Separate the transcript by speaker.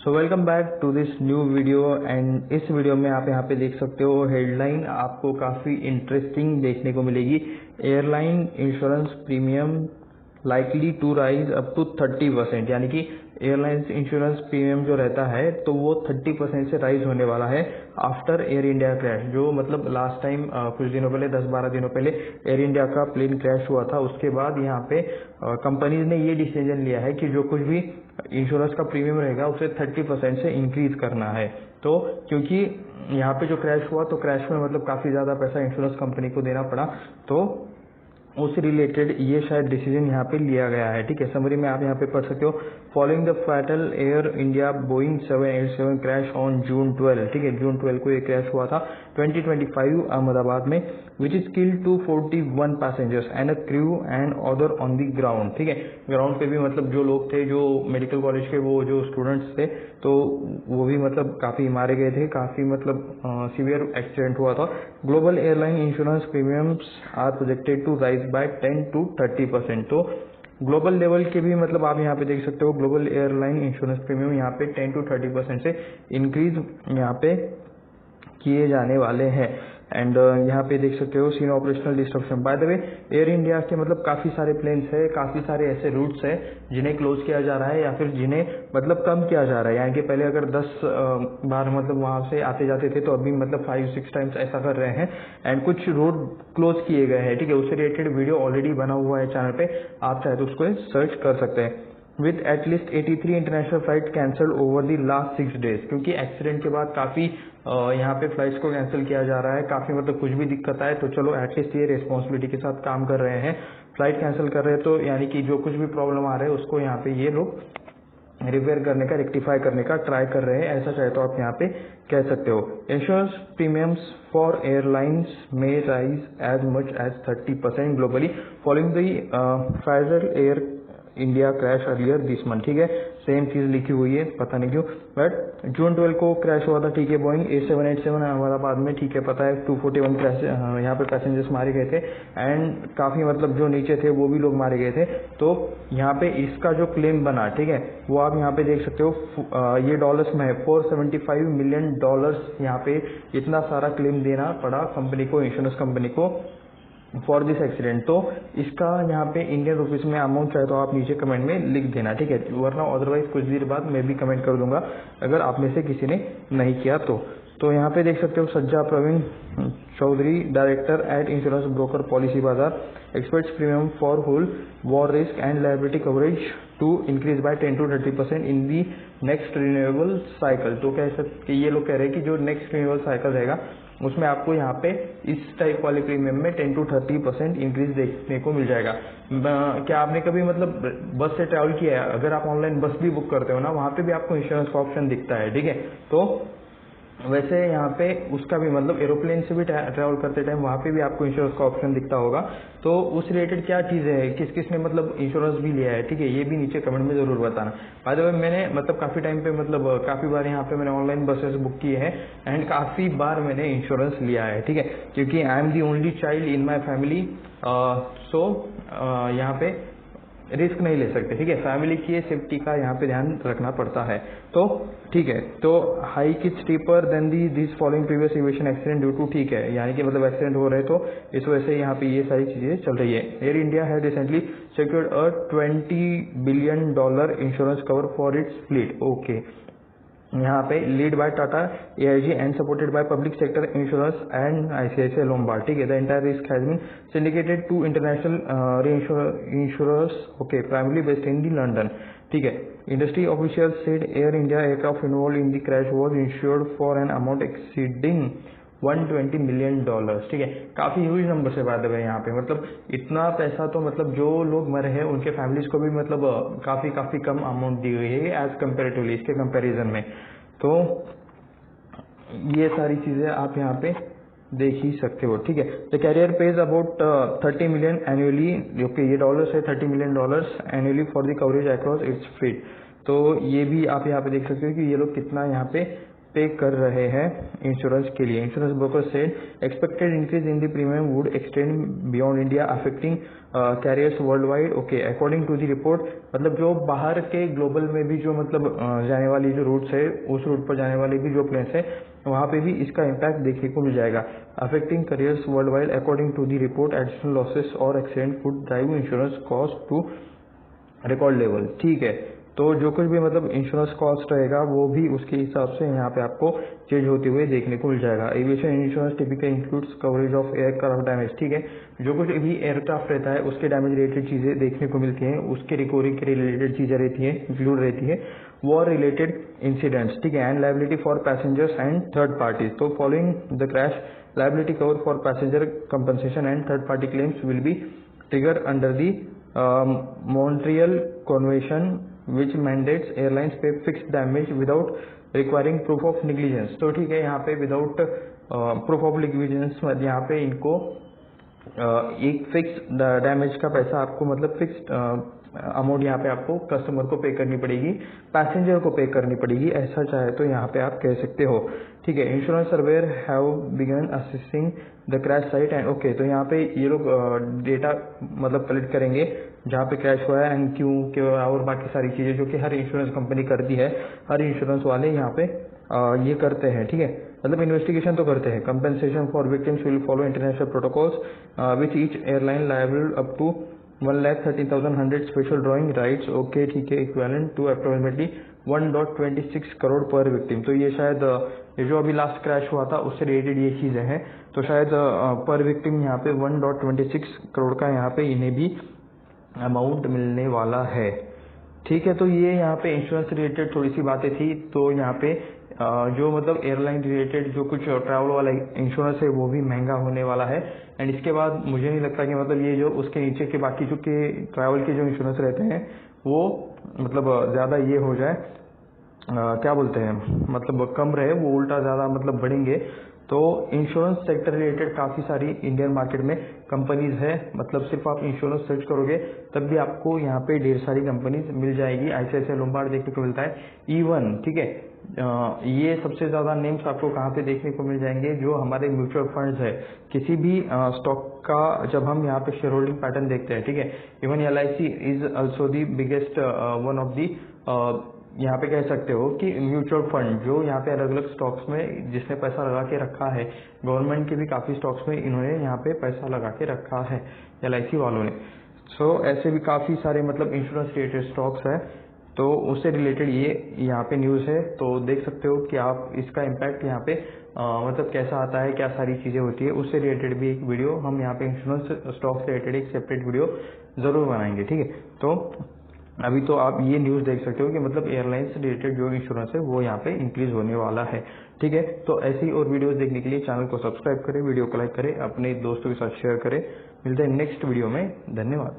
Speaker 1: So welcome back to this new video and इस video में आप यहाँ पे देख सकते हो हेडलाइन आपको काफ़ी इंटरेस्टिंग देखने को मिलेगी। Airline insurance premium likely to rise up to 30%, यानी कि एयरलाइंस इंश्योरेंस प्रीमियम जो रहता है तो वो 30% से राइज होने वाला है आफ्टर एयर इंडिया क्रैश। जो मतलब लास्ट टाइम कुछ दिनों पहले 10-12 दिनों पहले एयर इंडिया का प्लेन क्रैश हुआ था, उसके बाद यहाँ पे कंपनीज ने ये डिसीजन लिया है कि जो कुछ भी इंश्योरेंस का प्रीमियम रहेगा उसे 30% से इंक्रीज करना है। तो क्योंकि यहाँ पे जो क्रैश हुआ तो क्रैश में मतलब काफ़ी ज़्यादा पैसा इंश्योरेंस कंपनी को देना पड़ा, तो उस रिलेटेड ये शायद डिसीजन यहाँ पे लिया गया है। ठीक है, समरी में आप यहाँ पे पढ़ सकते हो। Following the fatal air India Boeing 787 crash on June 12। ठीक है, जून 12 को ये क्रैश हुआ था 2025 अहमदाबाद में, which is killed 241 passengers and a crew and other on the ground. ठीक है, ग्राउंड पे भी मतलब जो लोग थे, जो मेडिकल कॉलेज के वो जो स्टूडेंट्स थे, तो वो भी मतलब काफ़ी मारे गए थे, काफ़ी मतलब सीवियर एक्सीडेंट हुआ था। Global airline insurance premiums are projected to rise by 10 to 30%। तो ग्लोबल लेवल के भी मतलब आप यहाँ पे देख सकते हो ग्लोबल एयरलाइन इंश्योरेंस प्रीमियम यहाँ पे 10 to 30% से इंक्रीज यहाँ पे किए जाने वाले हैं। एंड यहाँ पे देख सकते हो seen operational disruption. By the way Air India के मतलब काफ़ी सारे प्लेन्स है, काफ़ी सारे ऐसे रूट्स है जिन्हें क्लोज किया जा रहा है या फिर जिन्हें मतलब कम किया जा रहा है। यानी कि पहले अगर 10 बार मतलब वहाँ से आते जाते थे तो अभी मतलब 5-6 टाइम्स ऐसा कर रहे हैं एंड कुछ रोड क्लोज किए गए हैं। ठीक है, उससे रिलेटेड वीडियो ऑलरेडी बना हुआ है चैनल पे, आप चाहे तो उसको सर्च कर सकते हैं। With at least 83 international flight cancelled over the last 6 days, क्योंकि एक्सीडेंट के बाद काफ़ी यहाँ पे फ्लाइट्स को कैंसिल किया जा रहा है, काफ़ी मतलब कुछ भी दिक्कत आए तो चलो एटलीस्ट ये रिस्पॉन्सिबिलिटी के साथ काम कर रहे हैं। फ्लाइट कैंसिल कर रहे हैं तो यानी कि जो कुछ भी प्रॉब्लम आ रहा है उसको यहाँ पे ये लोग रिपेयर करने का, रेक्टिफाई करने का ट्राई कर रहे हैं, ऐसा चाहे तो आप यहाँ पे कह सकते हो। इंश्योरेंस प्रीमियम्स फॉर एयरलाइंस में rise as much as 30% globally following the Pfizer Air India crash earlier this month. ठीक है, सेम चीज लिखी हुई है, पता नहीं क्यों, बट जून 12 को क्रैश हुआ था। ठीक है, बोइंग 787 अहमदाबाद में। ठीक है, पता है 241 क्रैश यहाँ पे पैसेंजर्स मारे गए थे एंड काफी मतलब जो नीचे थे वो भी लोग मारे गए थे। तो यहाँ पे इसका जो क्लेम बना, ठीक है, वो आप यहाँ पे देख सकते हो, ये डॉलर्स में है, $475 मिलियन यहाँ पे इतना सारा क्लेम देना पड़ा कंपनी को, इंश्योरेंस कंपनी को फॉर दिस एक्सीडेंट। तो इसका यहाँ पे इंडियन रुपीज में अमाउंट चाहे तो आप नीचे कमेंट में लिख देना। ठीक है, वरना अदरवाइज कुछ देर बाद मैं भी कमेंट कर दूंगा अगर आप में से किसी ने नहीं किया तो यहाँ पे देख सकते हो Sajja Praveen Chaudhary, director at insurance broker Policybazaar, experts premium for whole war risk and liability coverage to increase by 10 to 30% in the next renewable cycle. तो कह सकते ये लोग कह रहे हैं कि जो नेक्स्ट रिन्यूएबल साइकिल रहेगा उसमें आपको यहाँ पे इस टाइप वाले प्रीमियम में 10 to 30% इंक्रीज देखने को मिल जाएगा। क्या आपने कभी मतलब बस से ट्रैवल किया है? अगर आप ऑनलाइन बस भी बुक करते हो ना, वहाँ पे भी आपको इंश्योरेंस का ऑप्शन दिखता है। ठीक है, तो वैसे यहाँ पे उसका भी मतलब एरोप्लेन से भी ट्रैवल करते टाइम वहाँ पे भी आपको इंश्योरेंस का ऑप्शन दिखता होगा। तो उस रिलेटेड क्या चीज़ें हैं, किस किस ने मतलब इंश्योरेंस भी लिया है, ठीक है, ये भी नीचे कमेंट में जरूर बताना। बाय द वे मैंने मतलब काफ़ी टाइम पे मतलब काफ़ी बार यहाँ पे मैंने ऑनलाइन बसेस बुक किए हैं एंड काफ़ी बार मैंने इंश्योरेंस लिया है। ठीक है, क्योंकि I am the only child in my family, so यहाँ पे रिस्क नहीं ले सकते। ठीक है, फैमिली की सेफ्टी का यहाँ पे ध्यान रखना पड़ता है। तो ठीक है, तो hike is steeper than the this following previous aviation accident due to, ठीक है, यानी कि मतलब एक्सीडेंट हो रहे तो इस वजह से यहाँ पे ये सारी चीजें चल रही है। Air India had recently secured a $20 billion insurance cover for its fleet. Okay, यहाँ पे lead by Tata AIG and supported by public sector insurance and ICICI Lombard. ठीक है, the entire risk has been syndicated to international insurers, okay, primarily based in the London. ठीक है, industry official said Air India aircraft involve in the crash was insured for an amount exceeding $120 million. ठीक है, काफी huge number से बात है यहाँ पे, मतलब इतना पैसा तो मतलब जो लोग मरे हैं उनके फैमिलीज को भी मतलब काफी कम अमाउंट दी हुई है एज कम्पेरेटिवली, इसके कंपैरिजन में। तो ये सारी चीजें आप यहाँ पे देख ही सकते हो। ठीक है, the carrier pays about 30 million annually, okay, ये डॉलर्स है, $30 million annually for the coverage across its fleet. तो ये भी आप यहाँ पे देख सकते हो कि ये लोग कितना यहाँ पे पे कर रहे हैं इंश्योरेंस के लिए। Insurance broker said expected increase in the premium would extend beyond India affecting carriers worldwide. Okay, according to the report, मतलब जो बाहर के ग्लोबल में भी जो मतलब जाने वाली जो रूट्स है, उस रूट पर जाने वाली भी जो प्लेन्स है, वहाँ पे भी इसका इम्पैक्ट देखने को मिल जाएगा। Affecting carriers worldwide according to the report, additional losses और accident could drive insurance cost to record level. ठीक है, तो जो कुछ भी मतलब इंश्योरेंस कॉस्ट रहेगा वो भी उसके हिसाब से यहाँ पे आपको चेंज होते हुए देखने को मिल जाएगा। Aviation insurance typically includes coverage of aircraft damage. ठीक है, जो कुछ भी एयरक्राफ्ट रहता है उसके डैमेज रिलेटेड चीजें देखने को मिलती हैं, उसके रिकवरी के रिलेटेड चीजें रहती हैं, इंक्लूड रहती है, वॉर रिलेटेड इंसिडेंट्स। ठीक है, and liability for passengers and third parties. तो following the crash, liability cover for passenger compensation and third party claims will be trigger under the Montreal Convention, which mandates airlines pay fixed damage without requiring proof of negligence। तो ठीक है, यहाँ पे without proof of negligence यहाँ पे इनको एक fix damage का पैसा आपको मतलब फिक्स अमाउंट यहाँ पे आपको कस्टमर को पे करनी पड़ेगी, पैसेंजर को पे करनी पड़ेगी, ऐसा चाहे तो यहाँ पे आप कह सकते हो। ठीक है, insurance surveyor have begun assessing the crash site and okay, तो यहाँ पे ये लोग डेटा मतलब कलेक्ट करेंगे जहाँ पे क्रैश हुआ है एंड क्यों और बाकी सारी चीजें जो कि हर इंश्योरेंस कंपनी करती है, हर इंश्योरेंस वाले यहाँ पे ये करते हैं। ठीक है, मतलब इन्वेस्टिगेशन तो करते हैं। Compensation for victims will follow international protocols which each airline liable up to 1,13,100 special drawing rights. Okay, ठीक है, इक्विवेलेंट टू अप्रोक्सीमेटली 1.26 करोड़ पर विक्टिम। तो ये शायद ये जो अभी लास्ट क्रैश हुआ था उससे रिलेटेड ये चीजें हैं, तो शायद पर विक्टिम यहाँ पे 1.26 करोड़ का यहाँ पे इन्हें भी अमाउंट मिलने वाला है। ठीक है, तो ये यहाँ पे इंश्योरेंस रिलेटेड थोड़ी सी बातें थी। तो यहाँ पे जो मतलब एयरलाइन रिलेटेड जो कुछ ट्रैवल वाला इंश्योरेंस है वो भी महंगा होने वाला है। एंड इसके बाद मुझे नहीं लगता कि मतलब ये जो उसके नीचे के बाकी जो के ट्रैवल के जो इंश्योरेंस रहते हैं वो मतलब ज़्यादा ये हो जाए, क्या बोलते हैं, मतलब कम रहे, वो उल्टा ज़्यादा मतलब बढ़ेंगे। तो इंश्योरेंस सेक्टर रिलेटेड काफ़ी सारी इंडियन मार्केट में कंपनीज है, मतलब सिर्फ आप इंश्योरेंस सर्च करोगे तब भी आपको यहाँ पे ढेर सारी कंपनीज मिल जाएगी। ICICI लोम्बार्ड देखने को मिलता है, E1। ठीक है, ये सबसे ज़्यादा नेम्स आपको कहाँ पे देखने को मिल जाएंगे, जो हमारे म्यूचुअल फंड्स है, किसी भी स्टॉक का जब हम यहाँ पे शेयर होल्डिंग पैटर्न देखते हैं। ठीक है, even LIC is also the biggest one of the, यहाँ पे कह सकते हो कि म्यूचुअल फंड जो यहाँ पे अलग अलग स्टॉक्स में जिसने पैसा लगा के रखा है, गवर्नमेंट के भी काफी स्टॉक्स में इन्होंने यहाँ पे पैसा लगा के रखा है LIC वालों ने। सो ऐसे भी काफी सारे मतलब इंश्योरेंस रिलेटेड स्टॉक्स है, तो उससे रिलेटेड ये यहाँ पे न्यूज है। तो देख सकते हो कि आप इसका इम्पैक्ट यहाँ पे मतलब कैसा आता है, क्या सारी चीजें होती है, उससे रिलेटेड भी एक वीडियो हम यहाँ पे इंश्योरेंस स्टॉक से रिलेटेड एक सेपरेट वीडियो जरूर बनाएंगे। ठीक है, तो अभी तो आप ये न्यूज देख सकते हो कि मतलब एयरलाइन से रिलेटेड जो इंश्योरेंस है वो यहाँ पे इंक्रीज होने वाला है। ठीक है, तो ऐसी और वीडियोस देखने के लिए चैनल को सब्सक्राइब करें, वीडियो को लाइक करें, अपने दोस्तों के साथ शेयर करें। मिलते हैं नेक्स्ट वीडियो में, धन्यवाद।